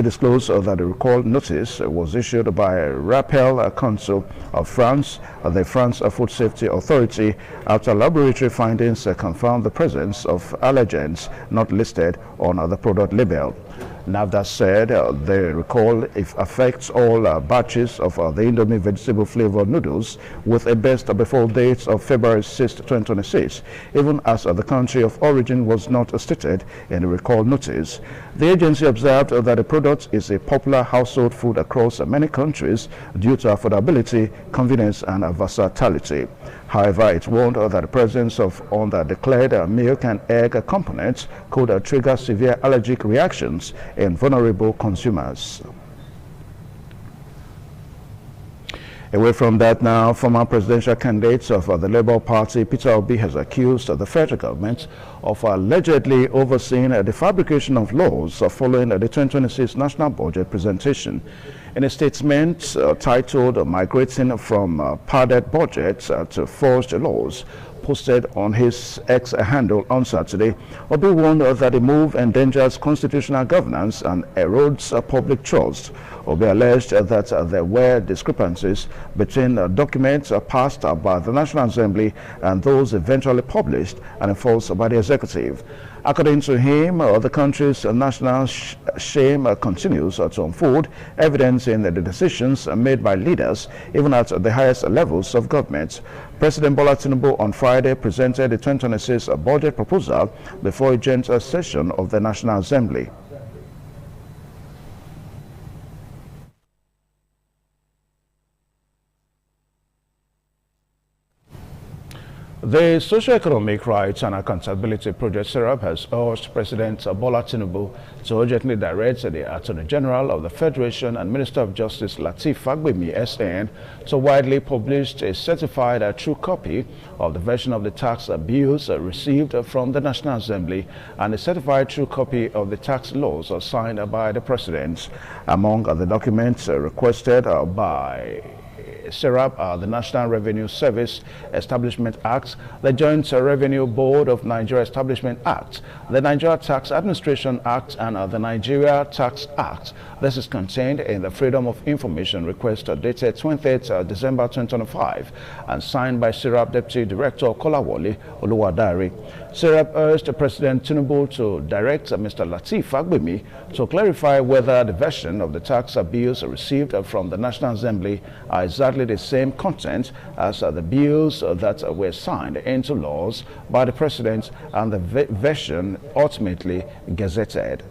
Disclosed that the recall notice was issued by Rappel Council of France, the France Food Safety Authority, after laboratory findings confirmed the presence of allergens not listed on the product label. NAFDA said the recall affects all batches of the Indomie vegetable flavored noodles with a best before date of February 6, 2026, even as the country of origin was not stated in the recall notice. The agency observed that the product is a popular household food across many countries due to affordability, convenience, and versatility. However, it warned that the presence of undeclared milk and egg components could trigger severe allergic reactions in vulnerable consumers. Away from that now, former presidential candidate of the Labour Party, Peter Obi, has accused the federal government of allegedly overseeing the fabrication of laws following the 2026 national budget presentation. In a statement titled "Migrating from Padded Budgets to Forged Laws," posted on his X handle on Saturday, Obi warned that the move endangers constitutional governance and erodes public trust. Obi alleged that there were discrepancies between documents passed by the National Assembly and those eventually published and enforced by the executive. According to him, the country's national shame continues to unfold, evidencing the decisions made by leaders, even at the highest levels of government. President Bola Tinubu on Friday presented the 2026 budget proposal before a joint session of the National Assembly. The Socio-Economic Rights and Accountability Project SERAP has urged President Bola Tinubu to urgently direct the Attorney General of the Federation and Minister of Justice Lateef Fagbemi SAN to widely publish a certified true copy of the version of the tax bills received from the National Assembly and a certified true copy of the tax laws signed by the President. Among the documents requested by SERAP are the National Revenue Service Establishment Act, the Joint Revenue Board of Nigeria Establishment Act, the Nigeria Tax Administration Act, and the Nigeria Tax Act. This is contained in the Freedom of Information request dated 20th December 2025 and signed by SERAP Deputy Director Kolawole Oluwadari. SERAP urged President Tinubu to direct Mr. Lateef Fagbemi to clarify whether the version of the tax bills received from the National Assembly are exactly the same content as the bills that were signed into laws by the President and the version ultimately gazetted.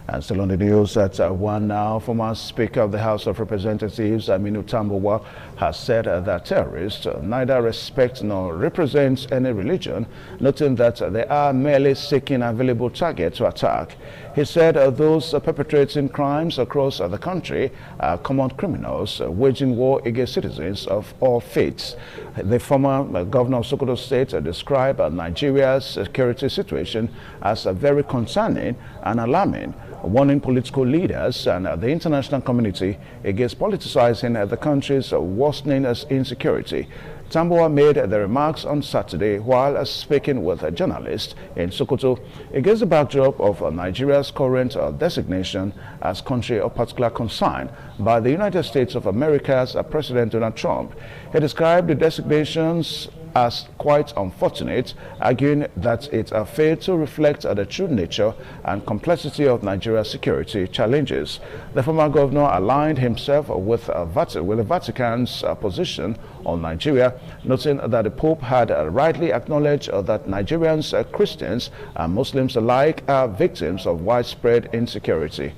And still on the news at one now, former Speaker of the House of Representatives, Aminu Tambuwal, has said that terrorists neither respect nor represent any religion, noting that they are merely seeking available target to attack. He said those perpetrating crimes across the country are common criminals waging war against citizens of all faiths. The former governor of Sokoto State described Nigeria's security situation as very concerning and alarming, warning political leaders and the international community against politicizing the country's worsening insecurity. Tambuwal made the remarks on Saturday while speaking with a journalist in Sokoto against the backdrop of Nigeria's current designation as country of particular concern by the United States of America's President Donald Trump. He described the designations as quite unfortunate, arguing that it failed to reflect the true nature and complexity of Nigeria's security challenges. The former governor aligned himself with the Vatican's position on Nigeria, noting that the Pope had rightly acknowledged that Nigerians, Christians and Muslims alike are victims of widespread insecurity.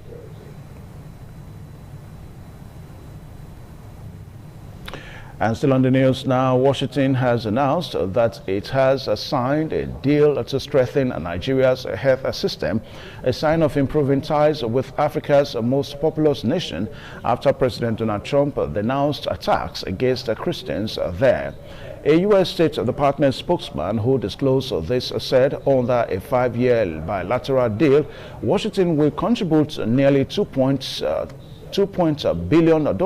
And still on the news now, Washington has announced that it has signed a deal to strengthen Nigeria's health system, a sign of improving ties with Africa's most populous nation after President Donald Trump denounced attacks against Christians there. A U.S. State Department spokesman who disclosed this said under a 5-year bilateral deal, Washington will contribute nearly $2 billion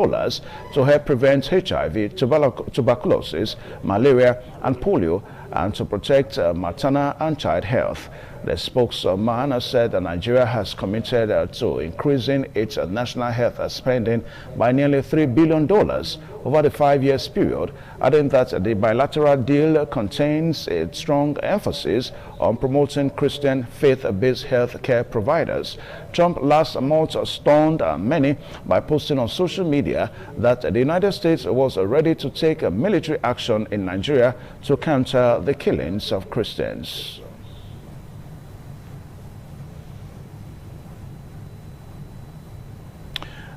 to help prevent HIV, tuberculosis, malaria, and polio, and to protect maternal and child health. The spokesman said that Nigeria has committed to increasing its national health spending by nearly $3 billion over the 5 years period, adding that the bilateral deal contains a strong emphasis on promoting Christian faith-based health care providers. Trump last month stunned many by posting on social media that the United States was ready to take military action in Nigeria to counter the killings of Christians.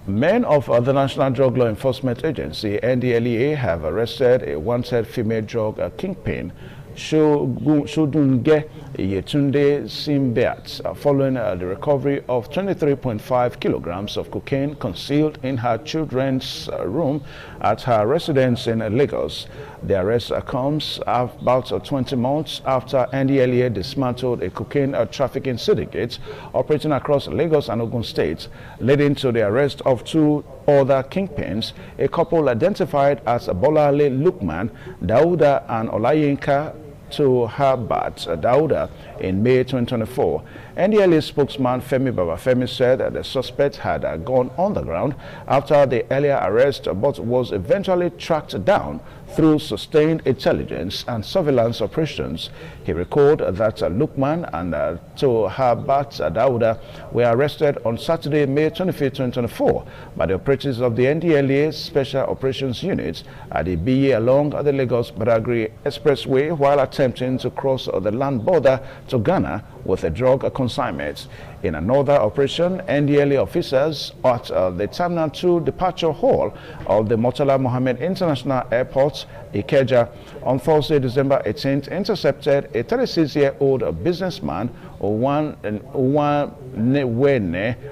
Men of the National Drug Law Enforcement Agency, NDLEA, have arrested a wanted female drug kingpin, Shodunge Yetunde Simbeat, following the recovery of 23.5 kilograms of cocaine concealed in her children's room at her residence in Lagos. The arrest comes about 20 months after NDLEA dismantled a cocaine trafficking syndicate operating across Lagos and Ogun states, leading to the arrest of two other kingpins, a couple identified as Bolale Lukman Dauda and Olayinka to Habat Dauda in May 2024. NDLEA spokesman Femi Babafemi said that the suspect had gone underground after the earlier arrest, but was eventually tracked down through sustained intelligence and surveillance operations. He recalled that Lukman and Habat Dauda were arrested on Saturday, May 25, 2024 by the operatives of the NDLEA Special Operations Unit at the BA along the Lagos-Badagry Expressway while attempting to cross the land border to Ghana with a drug consignment. In another operation, NDLEA officers at the Terminal 2 Departure Hall of the Murtala Mohammed International Airport, Ikeja, on Thursday, December 18th, intercepted a 36-year-old businessman, Owanwene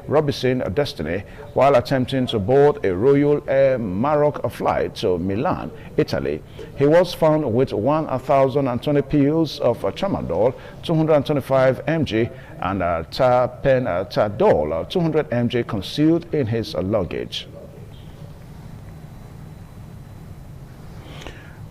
Robinson Destiny, while attempting to board a Royal Air Maroc flight to Milan, Italy. He was found with 1,020 pills of tramadol, 225 mg, and Tadol, 200 mg, concealed in his luggage.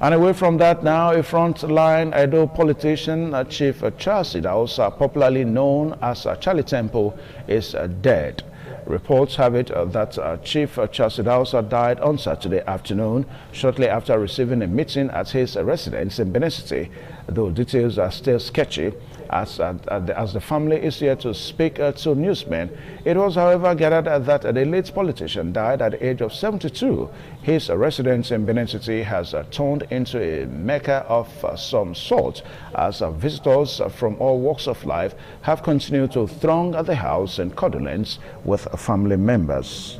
And away from that now, a frontline Edo politician, Chief Charles Idahosa, popularly known as Charlie Temple, is dead. Reports have it that Chief Charles Idahosa died on Saturday afternoon, shortly after receiving a meeting at his residence in Benin City, though details are still sketchy. As the family is here to speak to newsmen. It was, however, gathered that the late politician died at the age of 72. His residence in Benin City has turned into a mecca of some sort, as visitors from all walks of life have continued to throng at the house in condolence with family members.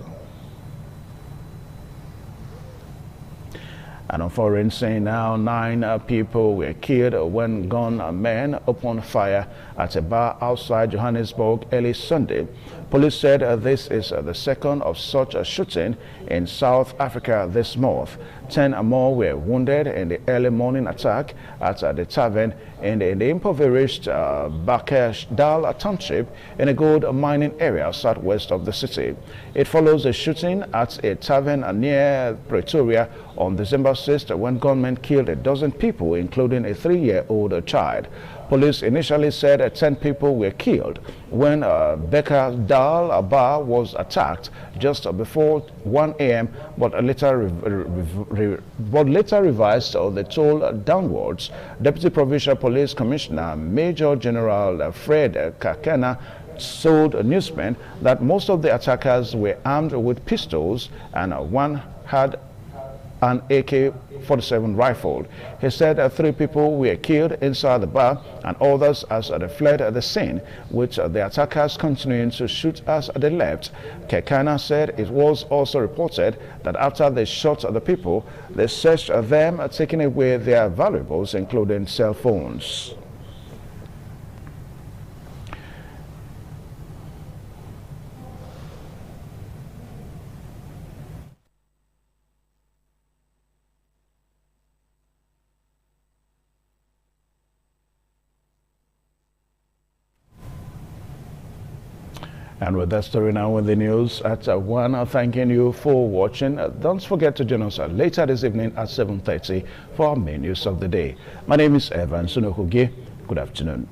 And on foreign scene now, 9 people were killed when gunmen opened fire at a bar outside Johannesburg early Sunday. Police said this is the second of such a shooting in South Africa this month. 10 more were wounded in the early morning attack at the tavern in the impoverished Bakashdal Township in a gold mining area southwest of the city. It follows a shooting at a tavern near Pretoria on December 6th when gunmen killed a dozen people, including a 3-year-old child. Police initially said 10 people were killed when Bakashdal bar was attacked just before 1 a.m. but later revised the toll downwards. Deputy Provincial Police Commissioner Major General Fred Kakena told newsmen that most of the attackers were armed with pistols and one had an AK-47 rifle. He said 3 people were killed inside the bar and others as they fled the scene, with the attackers continuing to as they left. Kekana said it was also reported that after they shot the people, they searched them, taking away their valuables, including cell phones. And with that story now in the news at 1, thanking you for watching. Don't forget to join us later this evening at 7:30 for our main news of the day. My name is Evan Sunokugi. Good afternoon.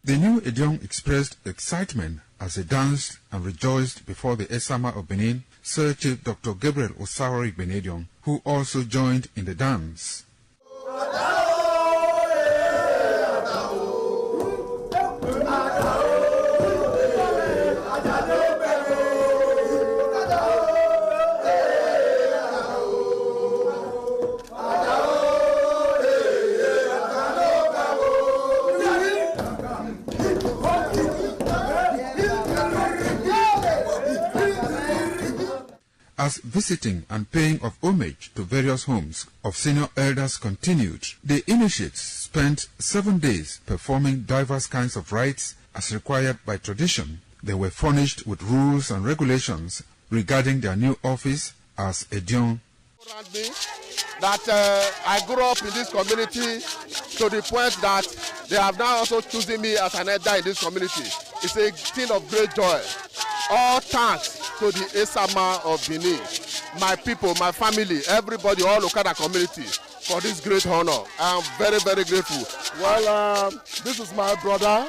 The new Edion expressed excitement as they danced and rejoiced before the Esama of Benin, Sir Chief Dr. Gabriel Osawori Benedion, who also joined in the dance. As visiting and paying of homage to various homes of senior elders continued, the initiates spent 7 days performing diverse kinds of rites as required by tradition. They were furnished with rules and regulations regarding their new office as Edion. That I grew up in this community to the point that they have now also chosen me as an elder in this community. It's a thing of great joy. All thanks to the Esama of Benin, my people, my family, everybody, all Okada community for this great honor. I'm very, very grateful. Well, this is my brother.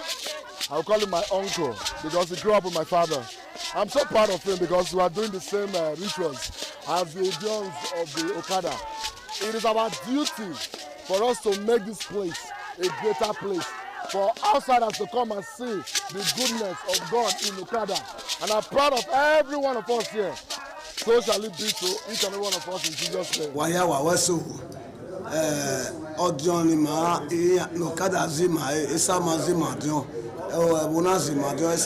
I'll call him my uncle because he grew up with my father. I'm so proud of him because we are doing the same rituals as the Edions of the Okada. It is our duty for us to make this place a greater place, for outsiders to come and see the goodness of God in Okada. And I'm proud of every one of us here. So shall it be to each and every one of us in Jesus' name. Odion ma Okada zima Esama zima Dion Bona zima Dion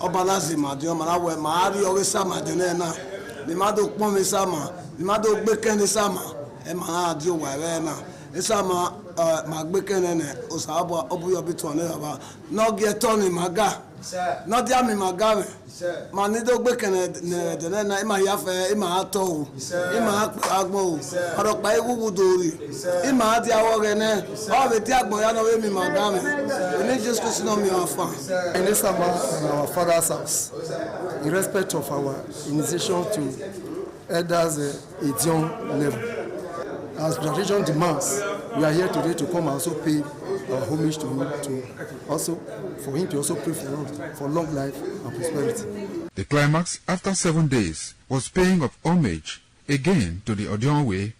Obana zima Dion Manawe Mari Esama Diona Limado Pom Esama Limado Beken Esama Emana Dio Warena Esama Magbeken Osaba Obuyo Bitone Aba no get Tony Maga not Yami Magame Manido Beken Dena Ima Yafe Ima Ato Ima Agmo Arokbai Wudori Ima Dia Wogene all the Tiagboyano Emi Magame we need just to know me our farm In Esama, in our father's house, in respect of our initiation to elders Edion level. As tradition demands, we are here today to come and also pay our homage to him, for him to also pray for us for long life and prosperity. The climax after 7 days was paying of homage again to the Edion way,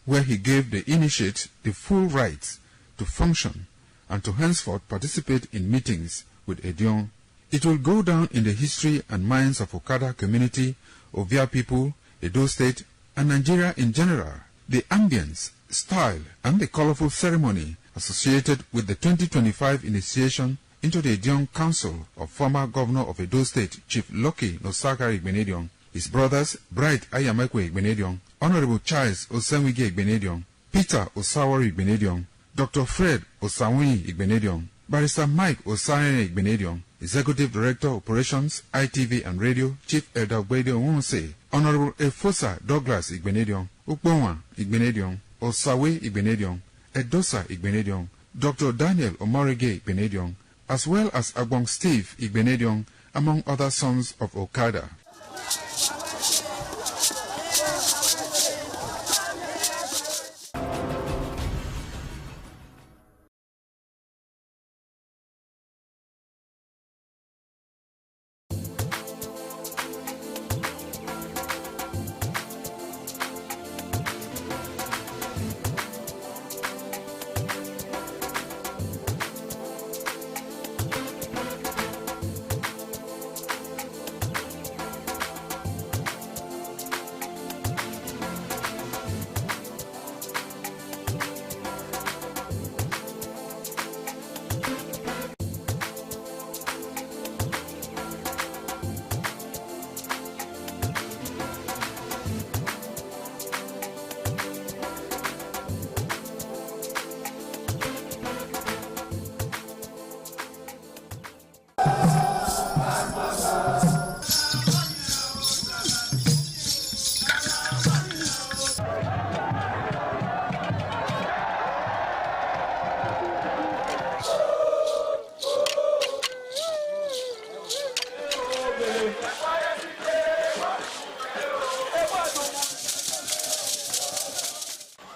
where he gave the initiate the full rights to function and to henceforth participate in meetings with Edion. It will go down in the history and minds of Okada community, Ovia people, Edo State, and Nigeria in general. The ambience, style, and the colorful ceremony associated with the 2025 initiation into the Edion Council of former Governor of Edo State, Chief Lucky Nosagari Benedion, his brothers Bright Ayamekwe Benedion, Honorable Charles Osenwige Benedion, Peter Osawori Benedion, Dr. Fred Osawuni Benedion, Barrister Mike Osane Igbenedion, Executive Director Operations, ITV and Radio, Chief Elder Ogbedio Wonse, Honorable Efosa Douglas Igbenedion, Ukponwa Igbenedion, Osawe Igbenedion, Edosa Igbenedion, Dr. Daniel Omorige Igbenedion, as well as Agbong Steve Igbenedion, among other sons of Okada.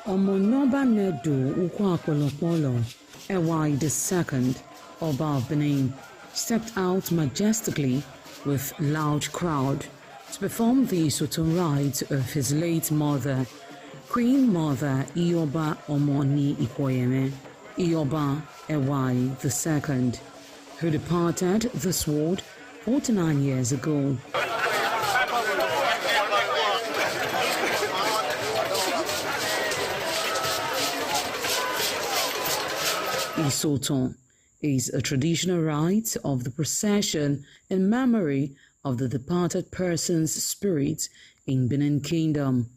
Omonoba Nedu Ukwakolopolo, Ewai II, Oba of Benin, stepped out majestically with loud crowd to perform the Soton rites of his late mother, Queen Mother Ioba Omoni Ikoyeme, Ioba Ewai II, who departed this world 49 years ago. Isoton is a traditional rite of the procession in memory of the departed person's spirit in Benin Kingdom.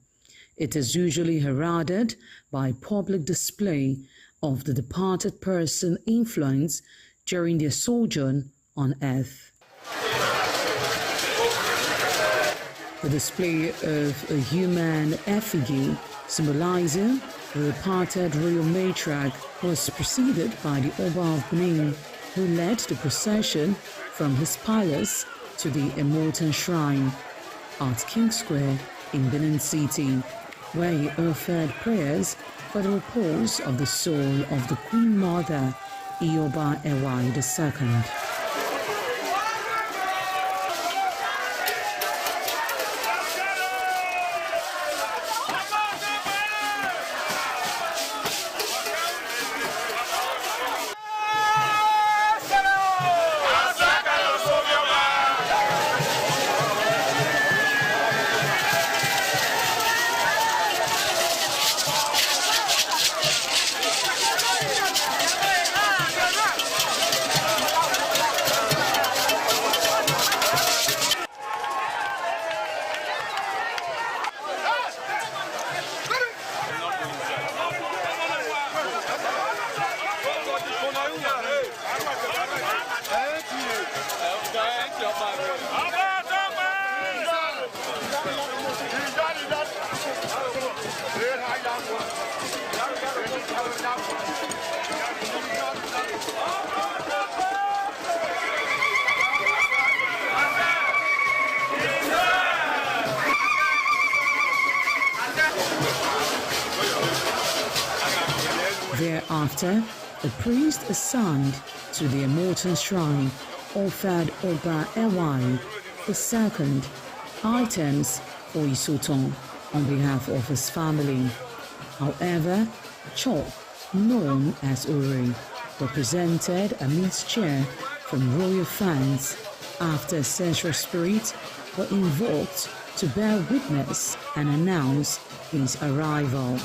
It is usually heralded by public display of the departed person's influence during their sojourn on earth. The display of a human effigy symbolizing the departed royal matriarch was preceded by the Oba of Benin, who led the procession from his palace to the Emotan Shrine at King Square in Benin City, where he offered prayers for the repose of the soul of the Queen Mother, Ioba Ewai II. Thereafter, the priest assigned to the Emotan Shrine offered Oba Ewai II items for Isoton on behalf of his family. However, Chok, known as Uri, represented a mixture from royal fans after ancestral spirits were invoked to bear witness and announce his arrival.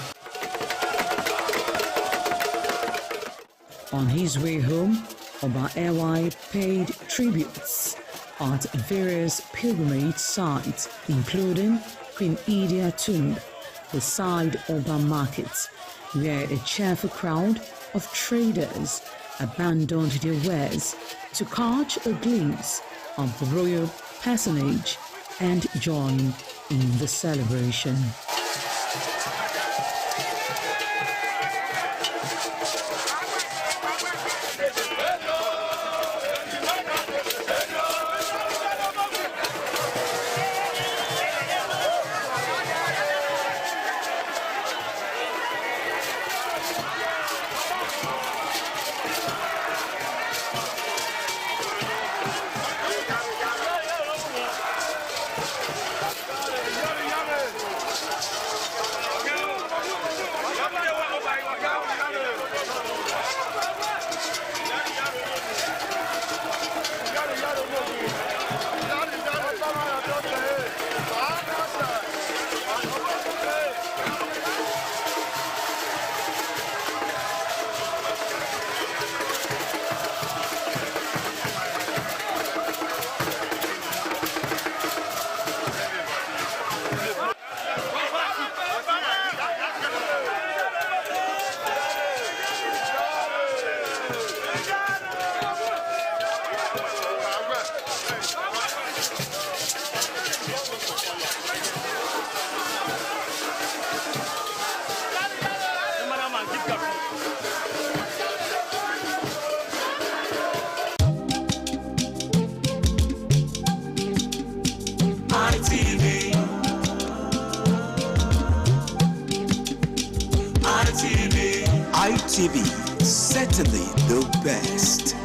On his way home, Oba Ewai paid tributes at various pilgrimage sites, including Queen Idia Tomb, the side Oba Market, where a cheerful crowd of traders abandoned their wares to catch a glimpse of the royal personage and join in the celebration. ITV, certainly the best.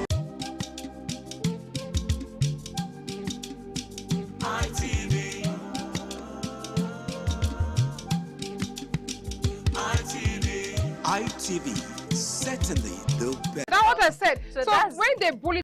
ITV, certainly the best. That's what I said. So when they bully